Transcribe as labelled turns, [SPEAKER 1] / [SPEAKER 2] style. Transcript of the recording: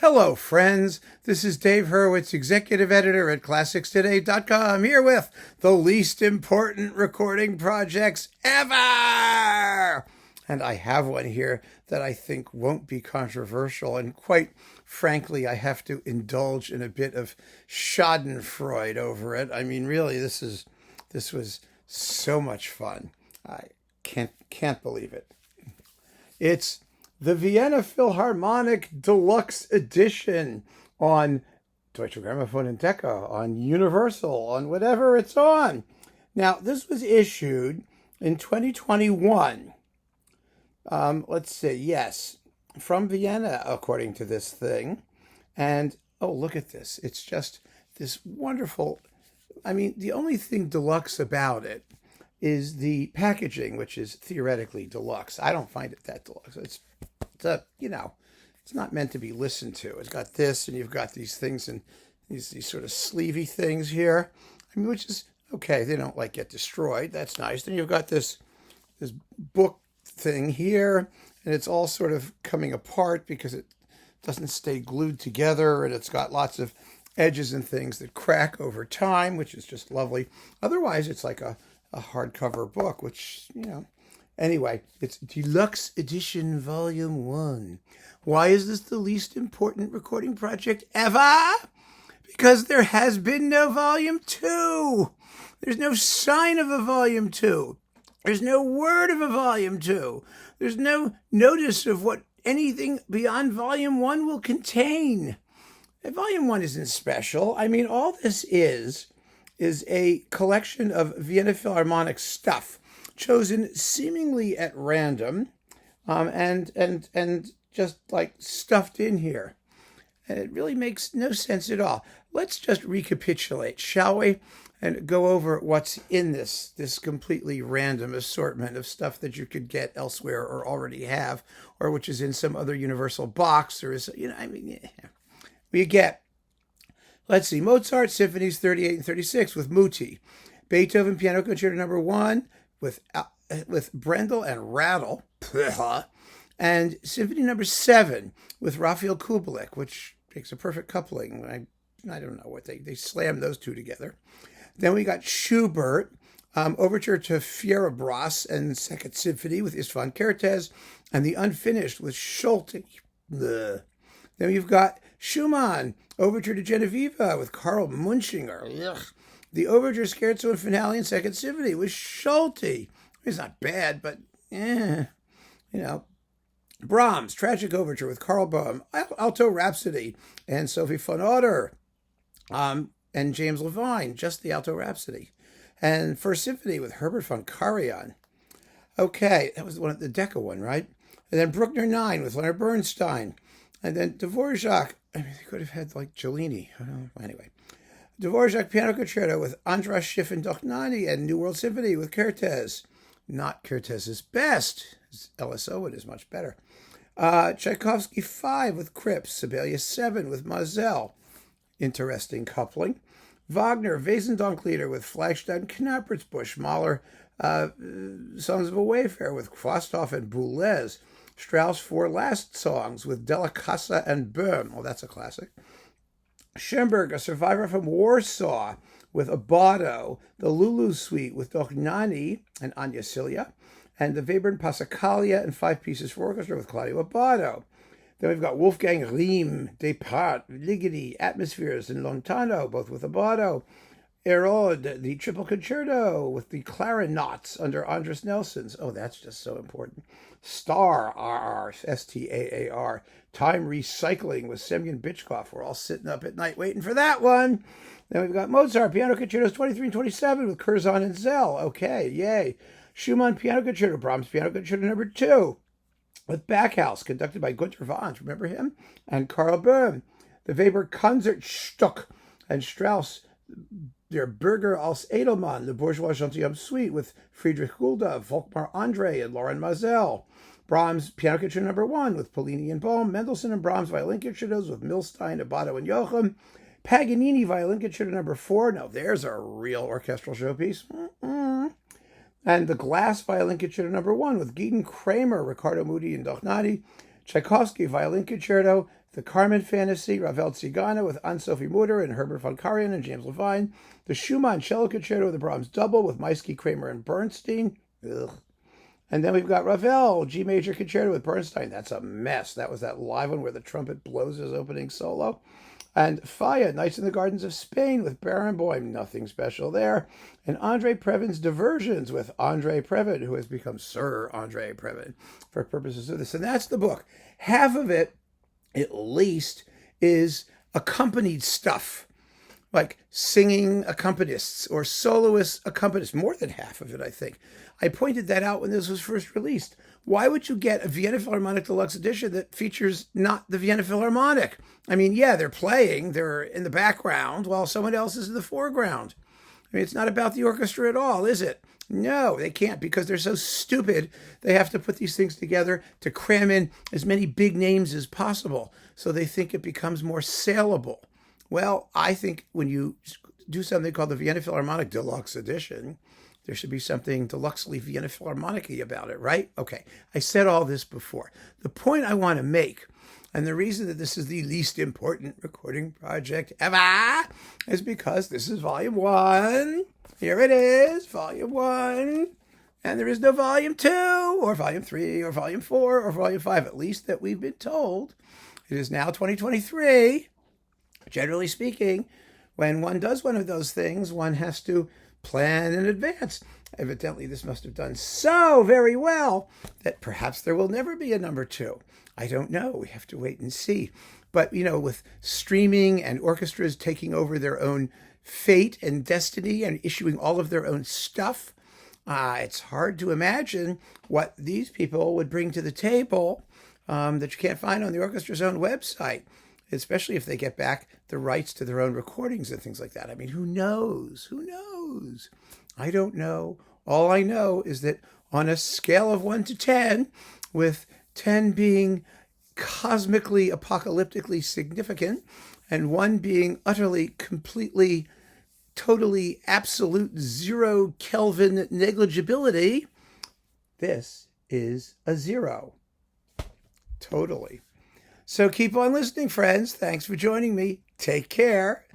[SPEAKER 1] Hello, friends. This is Dave Hurwitz, executive editor at ClassicsToday.com, here with the least important recording projects ever. And I have one here that I think won't be controversial. And quite frankly, I have to indulge in a bit of Schadenfreude over it. I mean, really, this was so much fun. I can't believe it. It's the Vienna Philharmonic Deluxe Edition on Deutsche Grammophon and Decca, on Universal, on whatever it's on. Now, this was issued in 2021. Let's see, yes, from Vienna, according to this thing. And, oh, look at this. It's just this wonderful, I mean, the only thing deluxe about it is the packaging, which is theoretically deluxe. I don't find it that deluxe. It's it's not meant to be listened to. It's got this, and you've got these things and these sort of sleevey things here. I mean, which is okay. They don't get destroyed. That's nice. Then you've got this book thing here, and it's all sort of coming apart because it doesn't stay glued together, and it's got lots of edges and things that crack over time, which is just lovely. Otherwise, it's like a hardcover book, which, Anyway, it's Deluxe Edition Volume 1. Why is this the least important recording project ever? Because there has been no Volume 2. There's no sign of a Volume 2. There's no word of a Volume 2. There's no notice of what anything beyond Volume 1 will contain. And Volume 1 isn't special. I mean, all this is a collection of Vienna Philharmonic stuff, chosen seemingly at random, and just stuffed in here. And it really makes no sense at all. Let's just recapitulate, shall we? And go over what's in this completely random assortment of stuff that you could get elsewhere or already have, or which is in some other universal box, or is, we get, let's see, Mozart Symphonies 38 and 36 with Muti, Beethoven Piano Concerto No. 1 with Brendel and Rattle, and Symphony No. 7 with Raphael Kubelik, which makes a perfect coupling. I don't know what they slammed those two together. Then we got Schubert, Overture to Fierabras and Second Symphony with Istvan Kertész, and the Unfinished with Schulte. Then we've got Schumann, Overture to Genevieve with Karl Munchinger. Ugh. The Overture Scherzo and Finale in Second Symphony with Schulte. It's not bad, but Brahms, Tragic Overture with Karl Boehm, Alto Rhapsody and Sophie von Otter, and James Levine, just the Alto Rhapsody, and First Symphony with Herbert von Karajan. Okay, that was the Decca one, right? And then Bruckner 9 with Leonard Bernstein, and then Dvorak. I mean, they could have had Cellini. Anyway, Dvorak Piano Concerto with Andras Schiff and Dochnani, and New World Symphony with Kertész. Not Kertész's best. His LSO is much better. Tchaikovsky 5 with Cripps. Sibelius 7 with Mazel. Interesting coupling. Wagner, Wesendonck-Lieder with Flagstein, Knappertsbusch. Mahler, Songs of a Wayfarer with Kwasthoff and Boulez. Strauss 4 Last Songs with Della Casa and Böhm. Oh, that's a classic. Schoenberg, A Survivor from Warsaw with Abbado. The Lulu Suite with Dochnani and Anya Cilia. And the Webern Passacaglia and 5 Pieces for Orchestra with Claudio Abbado. Then we've got Wolfgang Riem, Depart, Ligeti, Atmospheres, and Lontano, both with Abbado. Erod, the Triple Concerto with the Clarinets under Andras Nelsons. Oh, that's just so important. Star, R-R, S-T-A-A-R. Time Recycling with Semyon Bitchkov. We're all sitting up at night waiting for that one. Then we've got Mozart, Piano Concertos 23 and 27 with Curzon and Zell. Okay, yay. Schumann Piano Concerto, Brahms Piano Concerto No. 2 with Backhouse, conducted by Günter Wandt, remember him? And Karl Böhm. The Weber Konzertstück and Strauss, Der Bürger als Edelmann, the Bourgeois Gentilhomme Suite with Friedrich Gulda, Volkmar André, and Lauren Mazel. Brahms Piano Concerto No. 1 with Pollini and Bohm. Mendelssohn and Brahms Violin Concertos with Milstein, Abbado, and Joachim. Paganini Violin Concerto No. 4. Now, there's a real orchestral showpiece. And the Glass Violin Concerto No. 1 with Gideon Kramer, Ricardo Muti, and Dochnani. Tchaikovsky Violin Concerto, The Carmen Fantasy, Ravel Zigana with Anne-Sophie Mutter and Herbert von Karajan and James Levine. The Schumann Cello Concerto with the Brahms Double with Maisky, Kramer, and Bernstein. Ugh. And then we've got Ravel, G Major Concerto with Bernstein. That's a mess. That was that live one where the trumpet blows his opening solo. And Falla, Nights in the Gardens of Spain with Barenboim. Nothing special there. And Andre Previn's Diversions with Andre Previn, who has become Sir Andre Previn for purposes of this. And that's the book. Half of it, at least, is accompanied stuff, like singing accompanists or soloist accompanists. More than half of it, I think. I pointed that out when this was first released. Why would you get a Vienna Philharmonic Deluxe edition that features not the Vienna Philharmonic? I mean, yeah, they're playing, they're in the background while someone else is in the foreground. I mean, it's not about the orchestra at all, is it? No, they can't, because they're so stupid. They have to put these things together to cram in as many big names as possible, so they think it becomes more saleable. Well, I think when you do something called the Vienna Philharmonic Deluxe Edition, there should be something deluxely Vienna Philharmonic-y about it, right? Okay, I said all this before. The point I want to make, and the reason that this is the least important recording project ever, is because this is volume 1. Here it is, volume 1. And there is no volume 2, or volume 3, or volume 4, or volume 5, at least that we've been told. It is now 2023. Generally speaking, when one does one of those things, one has to plan in advance. Evidently, this must have done so very well that perhaps there will never be a number 2. I don't know. We have to wait and see. But, you know, with streaming and orchestras taking over their own fate and destiny and issuing all of their own stuff, it's hard to imagine what these people would bring to the table that you can't find on the orchestra's own website, especially if they get back the rights to their own recordings and things like that. I mean, who knows? Who knows? I don't know. All I know is that on a scale of 1 to 10, with 10 being cosmically, apocalyptically significant, and 1 being utterly, completely, totally, absolute, 0 Kelvin negligibility, this is a 0. Totally. So keep on listening, friends. Thanks for joining me. Take care.